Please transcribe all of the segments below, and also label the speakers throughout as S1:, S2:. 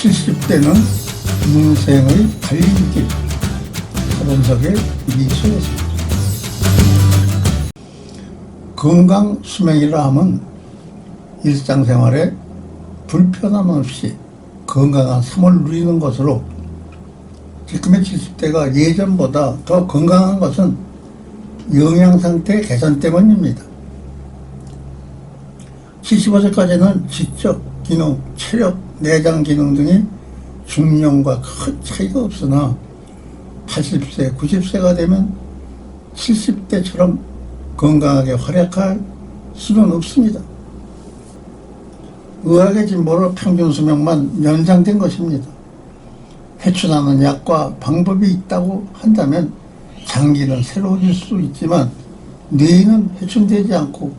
S1: 70대는 인생의 갈림길. 서른석의 미소였습니다. 건강 수명이라 하면 일상생활에 불편함 없이 건강한 삶을 누리는 것으로, 지금의 70대가 예전보다 더 건강한 것은 영양상태 개선 때문입니다. 75세까지는 지적 기능, 체력, 내장 기능 등이 중년과 큰 차이가 없으나 80세, 90세가 되면 70대처럼 건강하게 활약할 수는 없습니다. 의학의 진보로 평균 수명만 연장된 것입니다. 해춘하는 약과 방법이 있다고 한다면 장기는 새로워질 수 있지만 뇌는 해춘되지 않고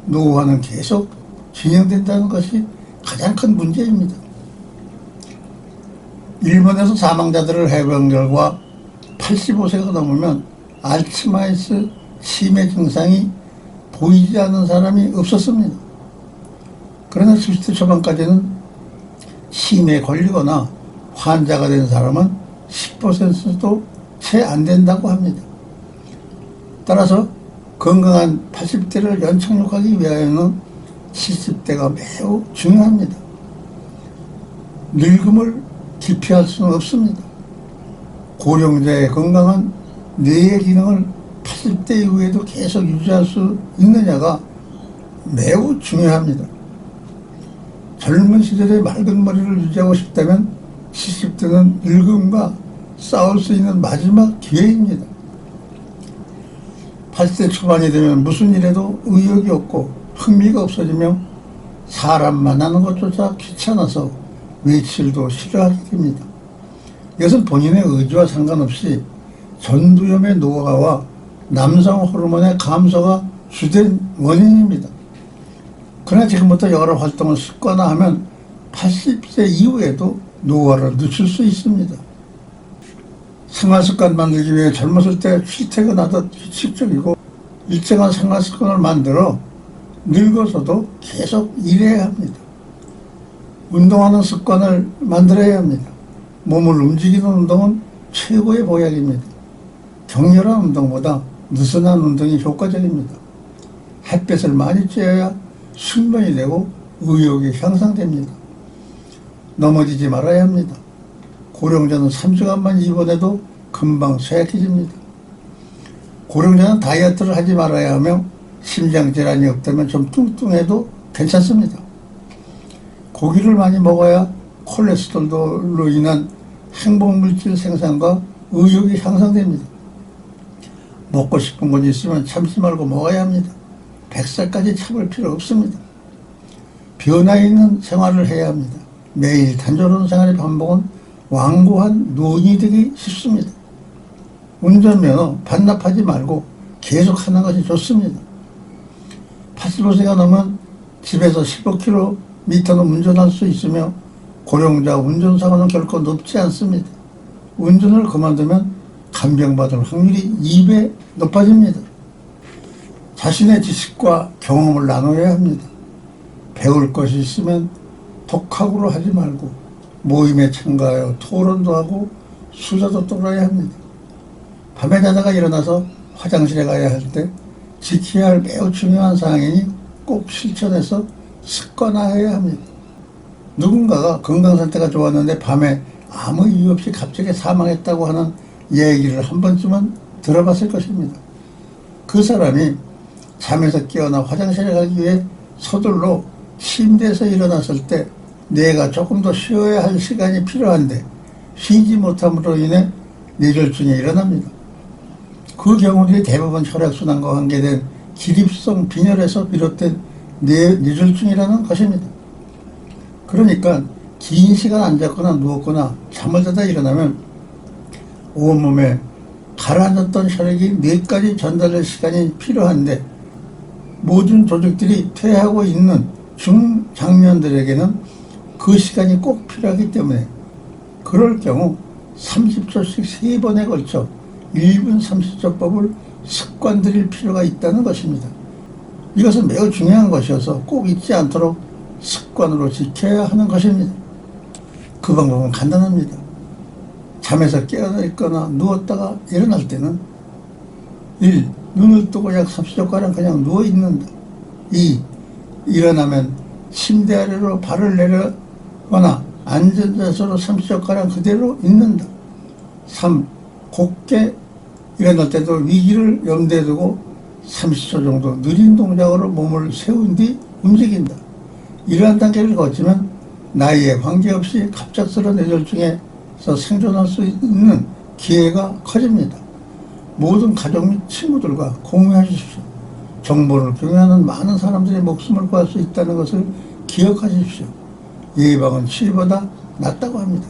S1: 노화는 계속 진행된다는 것이 가장 큰 문제입니다. 일본에서 사망자들을 해본 결과 85세가 넘으면 알츠하이머 치매 증상이 보이지 않는 사람이 없었습니다. 그러나 70대 초반까지는 치매에 걸리거나 환자가 된 사람은 10%도 채 안 된다고 합니다. 따라서 건강한 80대를 연착륙하기 위하여는 70대가 매우 중요합니다. 늙음을 기피할 수는 없습니다. 고령자의 건강한 뇌의 기능을 80대 이후에도 계속 유지할 수 있느냐가 매우 중요합니다. 젊은 시절의 맑은 머리를 유지하고 싶다면 70대는 늙음과 싸울 수 있는 마지막 기회입니다. 80대 초반이 되면 무슨 일에도 의욕이 없고 흥미가 없어지며 사람 만나는 것조차 귀찮아서 외출도 싫어하게 됩니다. 이것은 본인의 의지와 상관없이 전두엽의 노화와 남성 호르몬의 감소가 주된 원인입니다. 그러나 지금부터 여러 활동을 습관화하면 80세 이후에도 노화를 늦출 수 있습니다. 생활습관 만들기 위해 젊었을 때 출퇴근하듯 규칙적이고 일정한 생활습관을 만들어 늙어서도 계속 일해야 합니다. 운동하는 습관을 만들어야 합니다. 몸을 움직이는 운동은 최고의 보약입니다. 격렬한 운동보다 느슨한 운동이 효과적입니다. 햇볕을 많이 쬐어야 숙면이 되고 의욕이 향상됩니다. 넘어지지 말아야 합니다. 고령자는 3주간만 입원해도 금방 쇠약해집니다. 고령자는 다이어트를 하지 말아야 하며 심장질환이 없다면 좀 뚱뚱해도 괜찮습니다. 고기를 많이 먹어야 콜레스테롤로 인한 행복물질 생산과 의욕이 향상됩니다. 먹고 싶은 건 있으면 참지 말고 먹어야 합니다. 100살까지 참을 필요 없습니다. 변화 있는 생활을 해야 합니다. 매일 단조로운 생활의 반복은 완고한 노인이 되기 쉽습니다. 운전면허 반납하지 말고 계속 하는 것이 좋습니다. 85세가 넘으면 집에서 15km는 운전할 수 있으며 고령자 운전사고는 결코 높지 않습니다. 운전을 그만두면 간병받을 확률이 2배 높아집니다. 자신의 지식과 경험을 나눠야 합니다. 배울 것이 있으면 독학으로 하지 말고 모임에 참가하여 토론도 하고 수다도 떨어야 합니다. 밤에 자다가 일어나서 화장실에 가야 할 때 지켜야 할 매우 중요한 사항이니 꼭 실천해서 습관화해야 합니다. 누군가가 건강 상태가 좋았는데 밤에 아무 이유 없이 갑자기 사망했다고 하는 얘기를 한 번쯤은 들어봤을 것입니다. 그 사람이 잠에서 깨어나 화장실에 가기 위해 서둘러 침대에서 일어났을 때 뇌가 조금 더 쉬어야 할 시간이 필요한데 쉬지 못함으로 인해 뇌졸중이 일어납니다. 그 경우들이 대부분 혈액순환과 관계된 기립성 빈혈에서 비롯된 뇌졸중이라는 것입니다. 그러니까 긴 시간 앉았거나 누웠거나 잠을 자다 일어나면 온몸에 가라앉았던 혈액이 뇌까지 전달될 시간이 필요한데 모든 조직들이 퇴하고 있는 중장년들에게는 그 시간이 꼭 필요하기 때문에 그럴 경우 30초씩 3번에 걸쳐 1분 30초법을 습관 들일 필요가 있다는 것입니다. 이것은 매우 중요한 것이어서 꼭 잊지 않도록 습관으로 지켜야 하는 것입니다. 그 방법은 간단합니다. 잠에서 깨어 있거나 누웠다가 일어날 때는 1. 눈을 뜨고 약 30초가량 그냥 누워 있는다. 2. 일어나면 침대 아래로 발을 내려거나 앉은 자세로 30초가량 그대로 있는다. 3. 곧게 일어날 때도 위기를 염두에 두고 30초 정도 느린 동작으로 몸을 세운 뒤 움직인다. 이러한 단계를 거치면 나이에 관계없이 갑작스러운 뇌졸중에서 생존할 수 있는 기회가 커집니다. 모든 가족 및 친구들과 공유하십시오. 정보를 공유하는 많은 사람들의 목숨을 구할 수 있다는 것을 기억하십시오. 예방은 치료보다 낫다고 합니다.